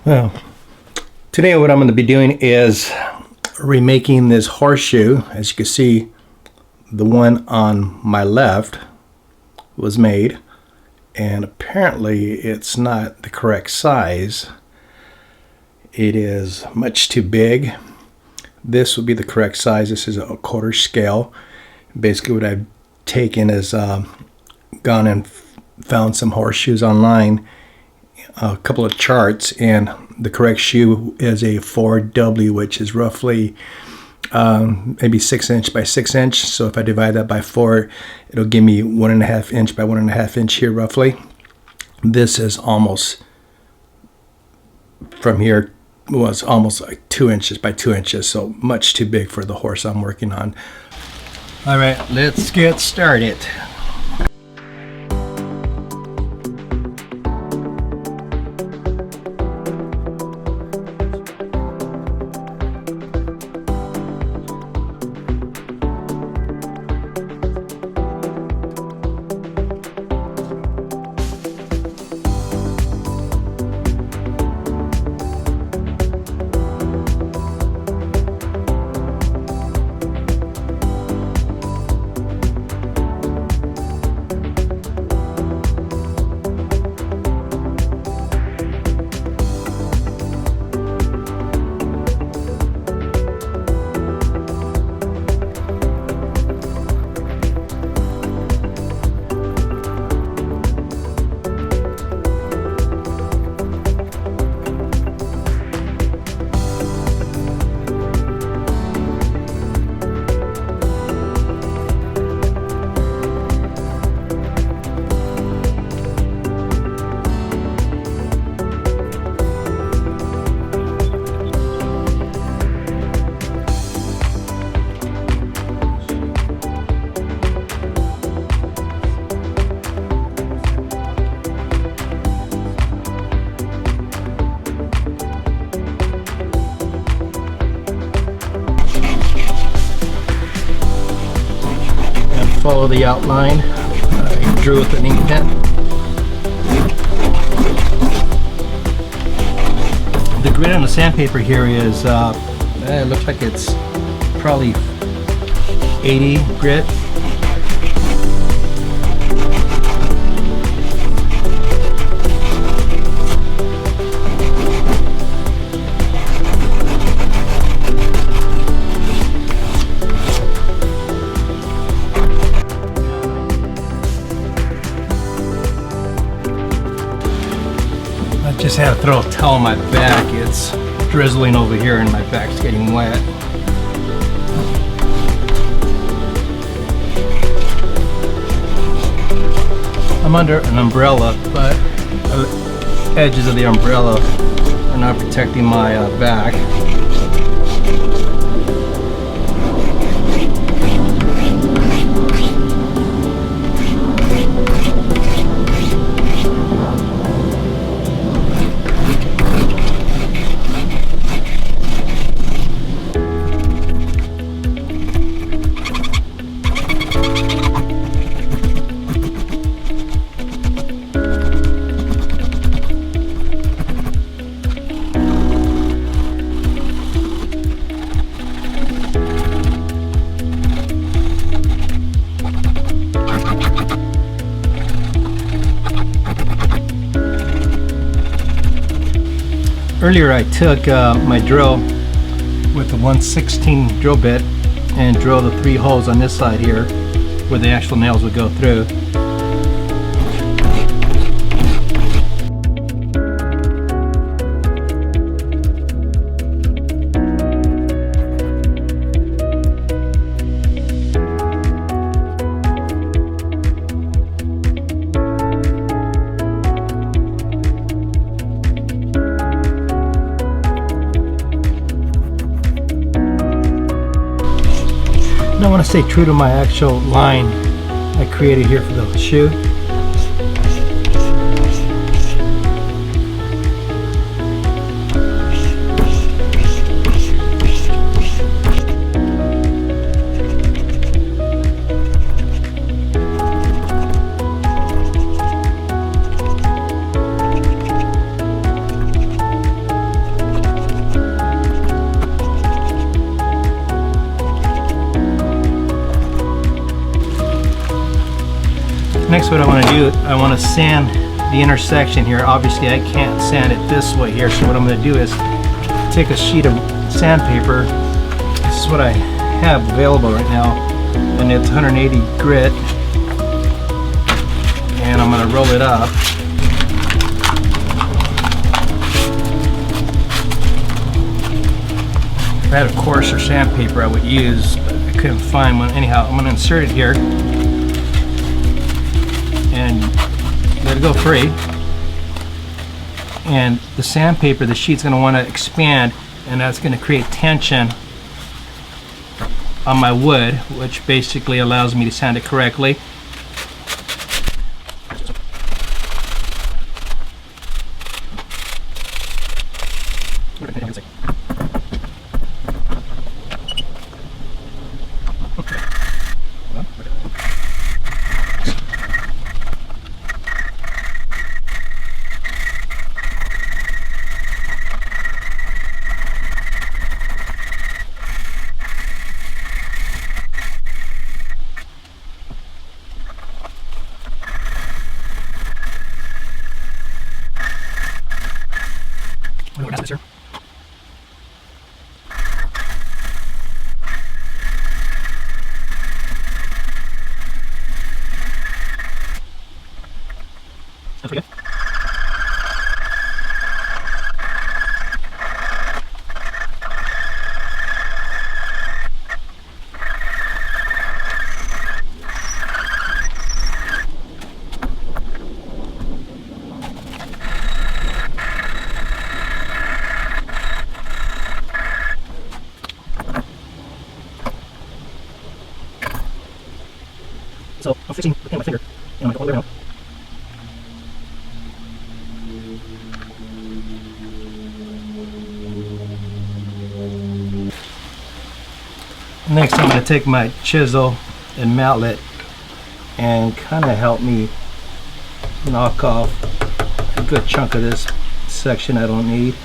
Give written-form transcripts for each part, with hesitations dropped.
Well, today what I'm going to be doing is remaking this horseshoe. As you can see, the one on my left was made, and apparently it's not the correct size. It is much too big. This would be the correct size. This is a 1/4 scale. Basically what I've taken is gone and found some horseshoes online, a couple of charts, and the correct shoe is a 4W, which is roughly maybe 6 inch by 6 inch. So if I divide that by 4, it'll give me 1.5 inch by 1.5 inch here roughly. This is almost, from here, was almost like 2 inches by 2 inches, so much too big for the horse I'm working on. All right, let's get started. Follow the outline I drew with an ink pen. The grit on the sandpaper here is, it looks like it's probably 80 grit. Just had to throw a towel on my back. It's drizzling over here and my back's getting wet. I'm under an umbrella, but the edges of the umbrella are not protecting my back. Earlier I took my drill with the 1/16 drill bit and drilled the 3 holes on this side here where the actual nails would go through. I want to stay true to my actual line I created here for the shoe. Next, what I want to do, I want to sand the intersection here. Obviously, I can't sand it this way here, so what I'm going to do is take a sheet of sandpaper. This is what I have available right now, and it's 180 grit, and I'm going to roll it up. If I had a coarser sandpaper I would use, but I couldn't find one. Anyhow, I'm going to insert it here and let it go free. And the sandpaper, the sheet's going to want to expand, and that's going to create tension on my wood, which basically allows me to sand it correctly. Sir. That's pretty good. So I'm fixing the thing with my finger, and I'm going to go all the way around. Next, I'm going to take my chisel and mallet and kind of help me knock off a good chunk of this section I don't need.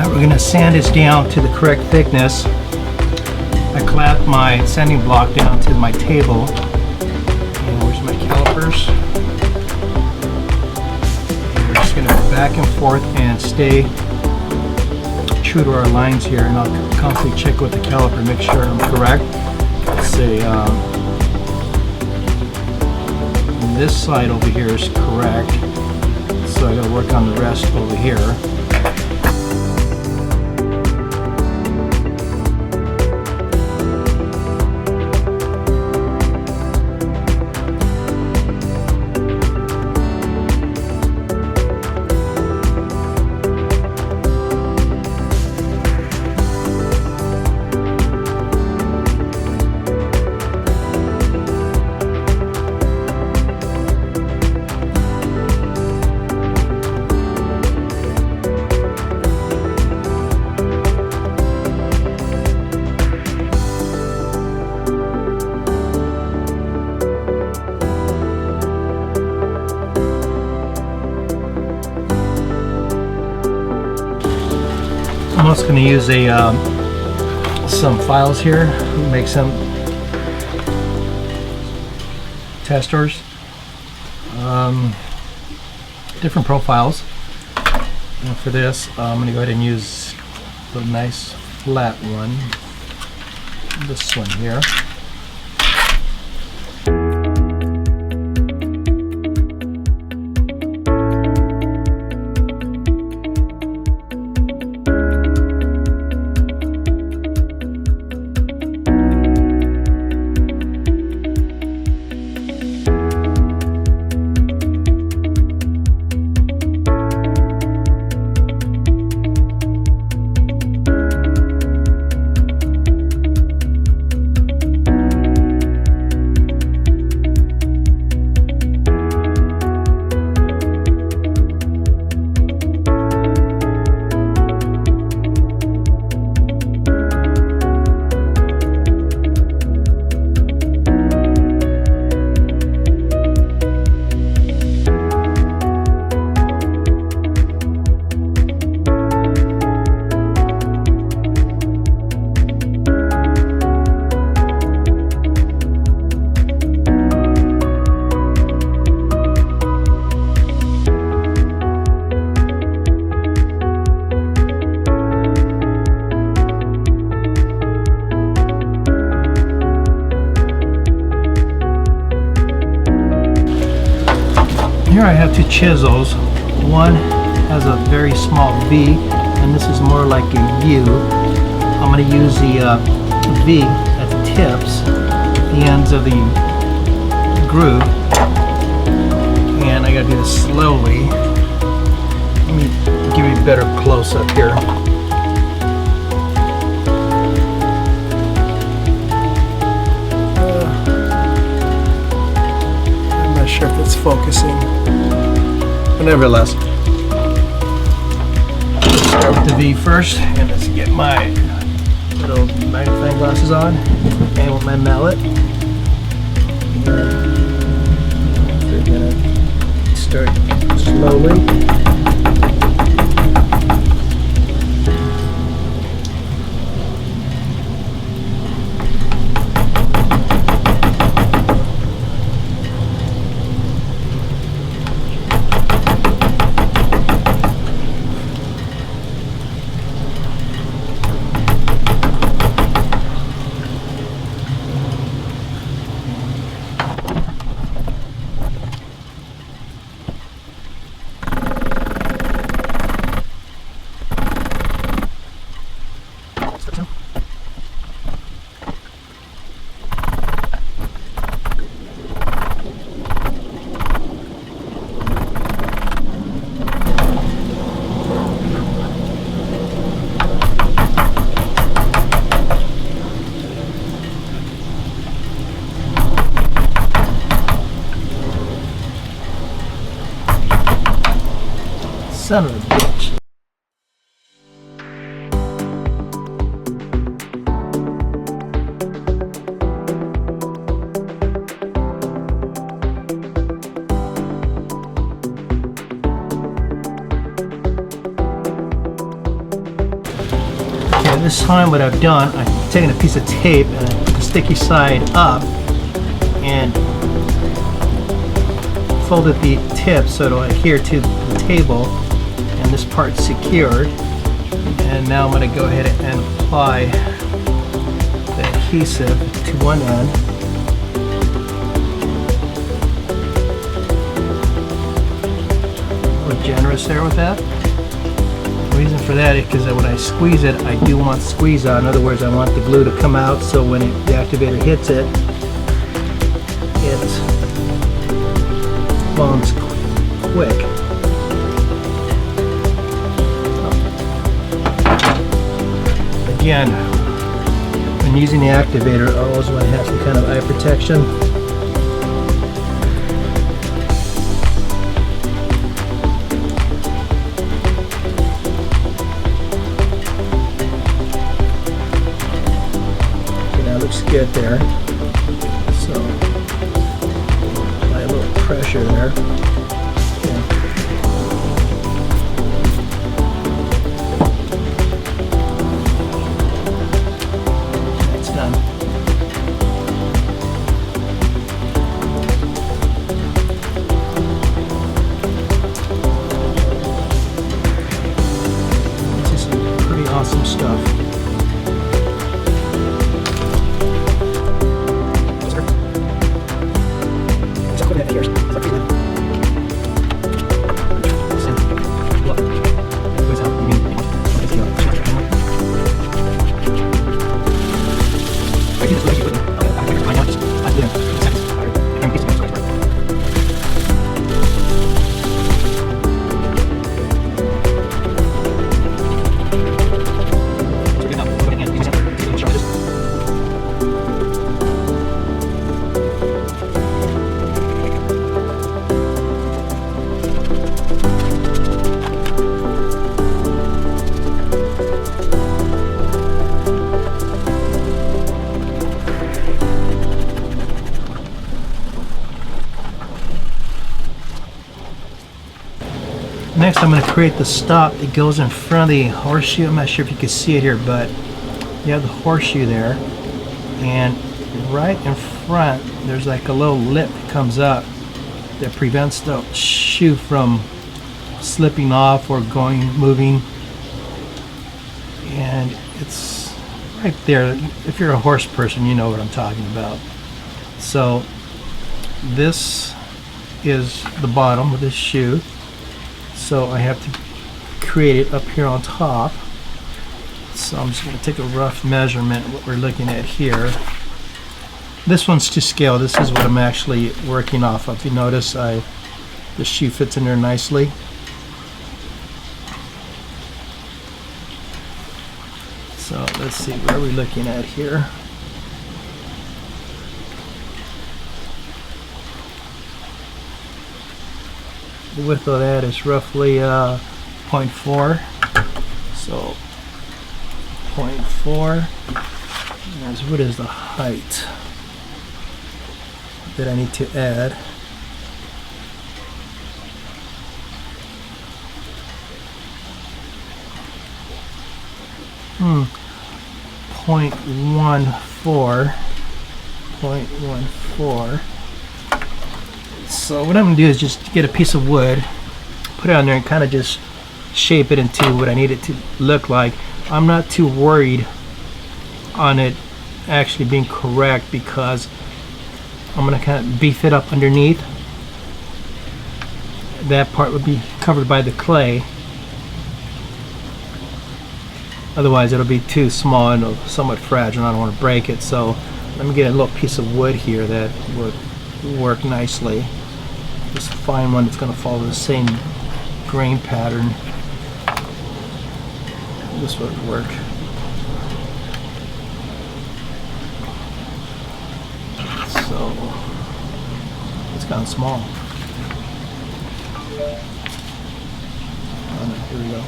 We're going to sand this down to the correct thickness. I clamped my sanding block down to my table. And where's my calipers? And we're just going to go back and forth and stay true to our lines here, and I'll constantly check with the caliper, make sure I'm correct. Let's say this side over here is correct, so I got to work on the rest over here. I'm also going to use some files here, make some testers. different profiles. And for this, I'm going to go ahead and use the nice flat one. This one here. Here I have two chisels. One has a very small V, and this is more like a U. I'm going to use the V at the tips, the ends of the groove, and I got to do this slowly. Let me give you a better close-up here. I'm not sure if it's focusing. But nevertheless, let's start with the V first, and let's get my little magnifying glasses on, and with my mallet. We're gonna start slowly. Son of a bitch. Okay, this time what I've done, I've taken a piece of tape and I put the sticky side up and folded the tip so it'll adhere to the table, and this part's secured. And now I'm going to go ahead and apply the adhesive to one end. A little generous there with that. The reason for that is because when I squeeze it, I do want squeeze out. In other words, I want the glue to come out, so when the activator hits it, it bonds quick. Again, when using the activator, I always want to have some kind of eye protection. Okay, that looks good there. So, apply a little pressure there. some stuff. Next, I'm going to create the stop that goes in front of the horseshoe. I'm not sure if you can see it here, but you have the horseshoe there, and right in front there's like a little lip that comes up that prevents the shoe from slipping off or moving, and it's right there. If you're a horse person, you know what I'm talking about. So this is the bottom of this shoe. So I have to create it up here on top. So I'm just going to take a rough measurement of what we're looking at here. This one's to scale. This is what I'm actually working off of. You notice the shoe fits in there nicely. So let's see, where are we looking at here? The width of that is roughly 0.4. So 0.4. And what is the height that I need to add? Hmm. 0.14. 0.14. So what I'm going to do is just get a piece of wood, put it on there, and kind of just shape it into what I need it to look like. I'm not too worried on it actually being correct because I'm going to kind of beef it up underneath. That part would be covered by the clay. Otherwise it'll be too small and somewhat fragile and I don't want to break it. So let me get a little piece of wood here that would work nicely. Just find one that's going to follow the same grain pattern. This would work. So it's kind of small. Oh, no, here we go.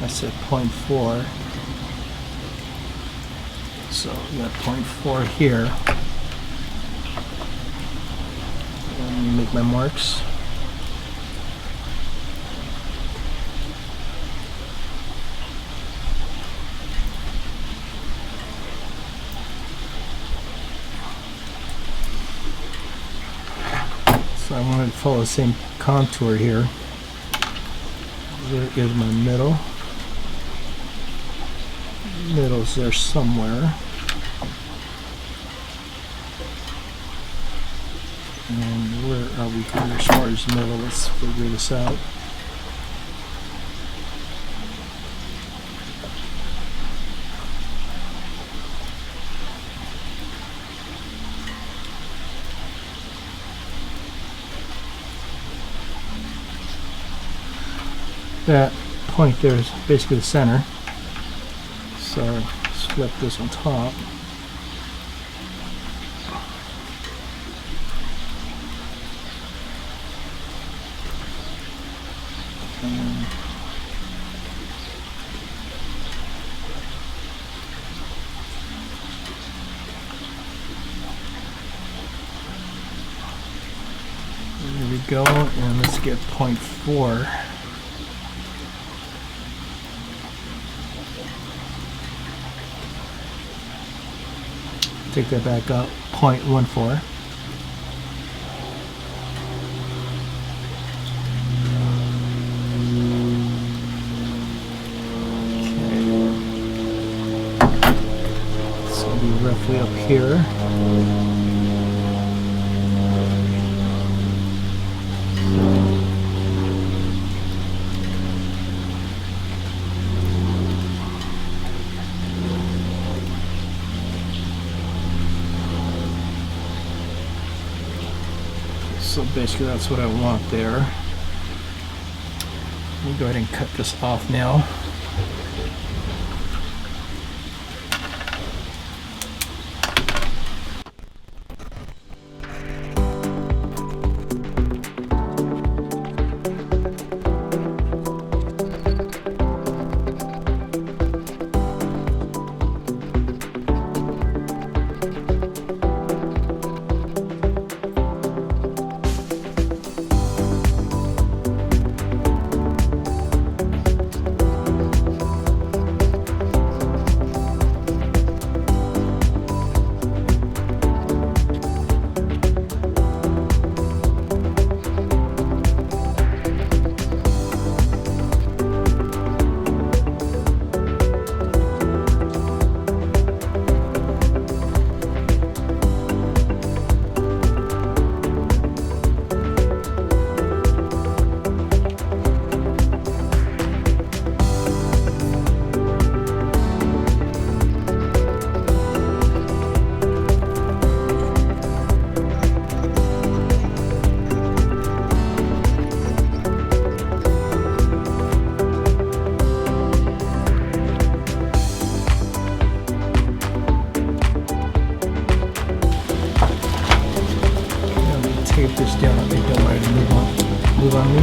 I said 0.4. So we got 0.4 here. And make my marks. So I wanted to follow the same contour here. There is my middle. Middle's there somewhere. And where are we here as far as middle? Let's figure this out. That point there is basically the center. So let's flip this on top. And there we go, and let's get 0.4. Take that back up, 0.14. roughly up here. So basically that's what I want there. Let me go ahead and cut this off now. Tape this down. I think I'm ready to move on me.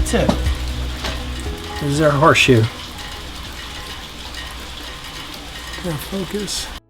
That's it. This is our horseshoe. Focus.